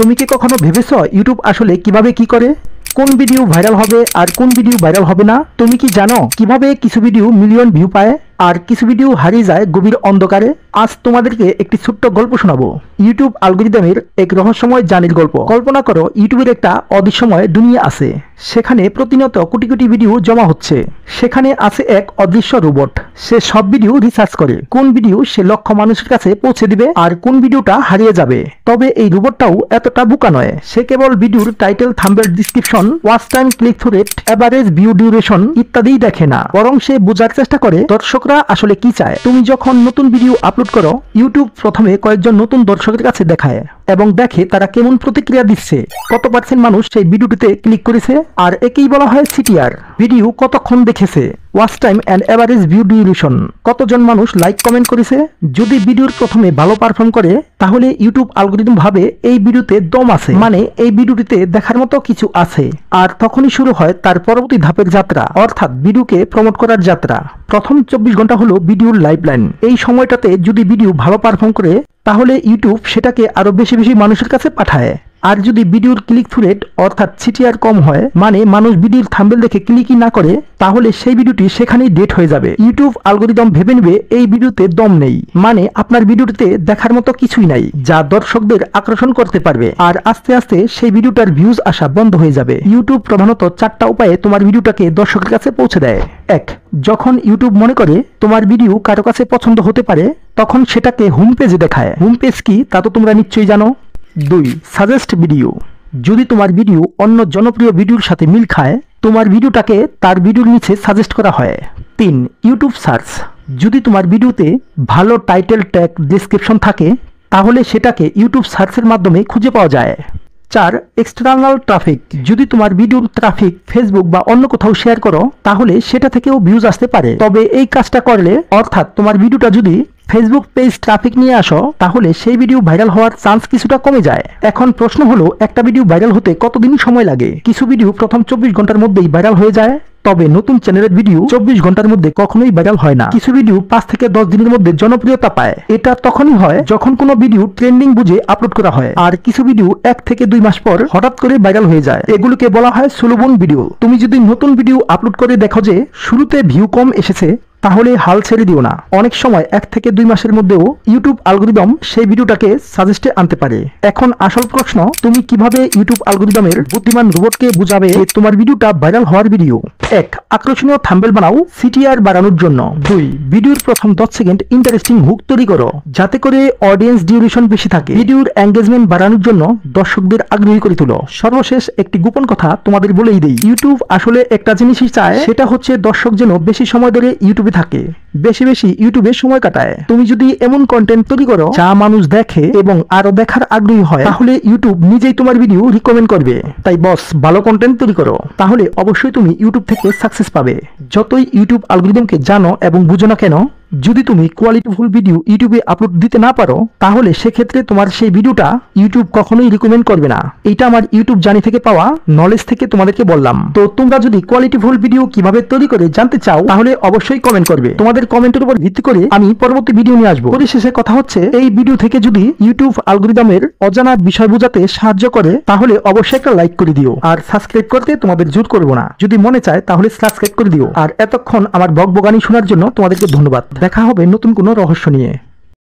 তুমি কি কখনো ভেবেছো ইউটিউব আসলে কিভাবে কি করে? কোন ভিডিও ভাইরাল হবে আর কোন ভিডিও ভাইরাল হবে না? তুমি কি জানো কিভাবে কিছু ভিডিও মিলিয়ন ভিউ পায় আর কিছু ভিডিও হারিয়ে যায় গভীর অন্ধকারে? আজ তোমাদেরকে একটি ছোট্ট গল্প শোনাবো, ইউটিউব অ্যালগরিদমের এক রহস্যময় জার্নির গল্প। কল্পনা করো ইউটিউবের একটা অদৃশ্যময় দুনিয়া আছে, সেখানে প্রতিনিয়ত কোটি কোটি ভিডিও জমা হচ্ছে। সেখানে আছে এক অদৃশ্য রোবট, সে সব ভিডিও রিসার্চ করে কোন ভিডিও সে লক্ষ মানুষের কাছে পৌঁছে দিবে আর কোন ভিডিওটা হারিয়ে যাবে। তবে এই রোবটটাও এতটা বোকা নয়, সে কেবল ভিডিওর title, thumbnail, description, watch time, click through rate, average view duration ইত্যাদি দেখে না, বরং সে বোঝার চেষ্টা করে দর্শকরা আসলে কি চায়। তুমি যখন নতুন ভিডিও আপলোড করো, ইউটিউব প্রথমে কয়েকজন নতুন দর্শকের কাছে দেখায় এবং দেখে তারা কেমন প্রতিক্রিয়া দিচ্ছে, কত পার্সেন্ট মানুষ সেই ভিডিওটিতে ক্লিক করেছে, আর একেই বলা হয় সিটিআর। ভিডিও কতক্ষণ দেখেছে, watch time and average view duration, কতজন মানুষ লাইক কমেন্ট করেছে। যদি ভিডিওর প্রথমে ভালো পারফর্ম করে, তাহলে ইউটিউব অ্যালগরিদম ভাবে এই ভিডিওতে দম আছে, মানে এই ভিডিওটিতে দেখার মতো কিছু আছে, আর তখনই শুরু হয় তার পরবর্তী ধাপের যাত্রা, অর্থাৎ ভিডিওকে প্রমোট করার যাত্রা। প্রথম 24 ঘন্টা হলো ভিডিওর লাইফলাইন। এই সময়টাতে যদি ভিডিও ভালো পারফর্ম করে, তাহলে ইউটিউব সেটাকে আরো বেশি বেশি মানুষের কাছে পাঠায়। আর যদি ভিডিওর ক্লিক থ্রু রেট অর্থাৎ সিটিআর কম হয়, মানে মানুষ ভিডিওর থাম্বনেল দেখে ক্লিকই না করে, তাহলে সেই ভিডিওটি সেখানেই ডেট হয়ে যাবে। ইউটিউব অ্যালগরিদম ভেবে নেবে এই ভিডিওতে দম নেই, মানে আপনার ভিডিওটিতে দেখার মতো কিছুই নাই যা দর্শকদের আকর্ষণ করতে পারবে, আর আস্তে আস্তে সেই ভিডিওটার ভিউজ আসা বন্ধ হয়ে যাবে। ইউটিউব প্রধানত 4টা উপায়ে তোমার ভিডিওটাকে দর্শকের কাছে পৌঁছে দেয়। 1. যখন ইউটিউব মনে করে তোমার ভিডিও কারো কাছে পছন্দ হতে পারে, তখন সেটাকে হোম পেজে দেখায়। হোম পেজ কি তা তো তোমরা নিশ্চয়ই জানো। 2. সাজেস্ট ভিডিও, যদি তোমার ভিডিও অন্য জনপ্রিয় ভিডিওর সাথে মিল খায়, তোমার ভিডিওটাকে তার ভিডিওর নিচে সাজেস্ট করা হয়। 3. ইউটিউব সার্চ, যদি তোমার ভিডিওতে ভালো টাইটেল, ট্যাগ, ডেসক্রিপশন থাকে, তাহলে সেটাকে ইউটিউব সার্চের মাধ্যমে খুঁজে পাওয়া যায়। 4. এক্সটার্নাল ট্রাফিক, যদি তোমার ভিডিওর ট্রাফিক ফেসবুক বা অন্য কোথাও শেয়ার করো, তাহলে সেটা থেকেও ভিউজ আসতে পারে। তবে এই কাজটা করলে, অর্থাৎ তোমার ভিডিওটা যদি ফেসবুক পেজ ট্রাফিক নিয়ে আসো, তাহলে সেই ভিডিও ভাইরাল হওয়ার চান্স কিছুটা কমে যায়। এখন প্রশ্ন হলো, একটা ভিডিও ভাইরাল হতে কতদিন সময় লাগে? কিছু ভিডিও প্রথম 24 ঘন্টার মধ্যেই ভাইরাল হয়ে যায়, তবে নতুন চ্যানেলের ভিডিও 24 ঘন্টার মধ্যে কখনোই ভাইরাল হয় না। কিছু ভিডিও 5 থেকে 10 দিনের মধ্যে জনপ্রিয়তা পায়। এটা তখনই হয় যখন কোনো ভিডিও ট্রেন্ডিং বুঝে আপলোড করা হয়, আর কিছু ভিডিও 1 থেকে 2 মাস পর হঠাৎ করে ভাইরাল হয়ে যায়। এগুলোকে বলা হয় স্লো বার্ন ভিডিও। তুমি যদি নতুন ভিডিও আপলোড করে দেখো যে শুরুতে ভিউ কম এসেছে, তাহলে হাল ছেড়ে দিও না। অনেক সময় 1 থেকে 2 মাসের মধ্যেও ইউটিউব অ্যালগরিদম সেই ভিডিওটাকে সাজেস্টে আনতে পারে। এখন আসল প্রশ্ন, তুমি কিভাবে ইউটিউব অ্যালগরিদমের বুদ্ধিমান রোবটকে বুঝাবে যে তোমার ভিডিওটা ভাইরাল হওয়ার ভিডিও? 1. আকর্ষণীয় থাম্বনেল বানাও সিটিআর বাড়ানোর জন্য। 2. ভিডিওর প্রথম 10 সেকেন্ড ইন্টারেস্টিং হুক তৈরি করো, যাতে করে অডিয়েন্স ডিউরেশন বেশি থাকে। ভিডিওর এঙ্গেজমেন্ট বাড়ানোর জন্য দর্শকদের আগ্রহী করে তুলো। সর্বশেষ একটি গোপন কথা তোমাদের বলেই দেই, ইউটিউব আসলে একটা জিনিসই চায়, সেটা হচ্ছে দর্শক যেন বেশি সময় ধরে ইউটিউবে থাকে, বেশি বেশি ইউটিউবে সময় কাটায়। তুমি যদি এমন কন্টেন্ট তৈরি করো যা মানুষ দেখে এবং আরো দেখার আগ্রহী হয়, তাহলে ইউটিউব নিজেই তোমার ভিডিও রিকমেন্ড করবে। তাই বস, ভালো কন্টেন্ট তৈরি করো, তাহলে অবশ্যই তুমি ইউটিউব থেকে সাকসেস পাবে। যতই ইউটিউব অ্যালগরিদমকে জানো এবং বুঝো না কেন, যদি তুমি কোয়ালিটিফুল ভিডিও ইউটিউবে আপলোড দিতে না পারো, তাহলে সেক্ষেত্রে তোমার সেই ভিডিওটা ইউটিউব কখনোই রিকমেন্ড করবে না। এটা আমার ইউটিউব জার্নি থেকে পাওয়া নলেজ থেকে তোমাদেরকে বললাম। তো তোমরা যদি কোয়ালিটিফুল ভিডিও কিভাবে তৈরি করে জানতে চাও, তাহলে অবশ্যই কমেন্ট করবে। তোমাদের কমেন্টের উপর ভিত্তি করে আমি পরবর্তী ভিডিও নিয়ে আসবো। পরিশেষে কথা হচ্ছে, এই ভিডিও থেকে যদি ইউটিউব অ্যালগরিদমের অজানা বিষয় বোঝাতে সাহায্য করে, তাহলে অবশ্যই একটা লাইক করে দিও, আর সাবস্ক্রাইব করতে তোমাদের জোর করবো না। যদি মনে চায় তাহলে সাবস্ক্রাইব করে দিও। আর এতক্ষণ আমার বকবকানি শোনার জন্য তোমাদেরকে ধন্যবাদ। দেখা হবে নতুন কোনো রহস্য নিয়ে।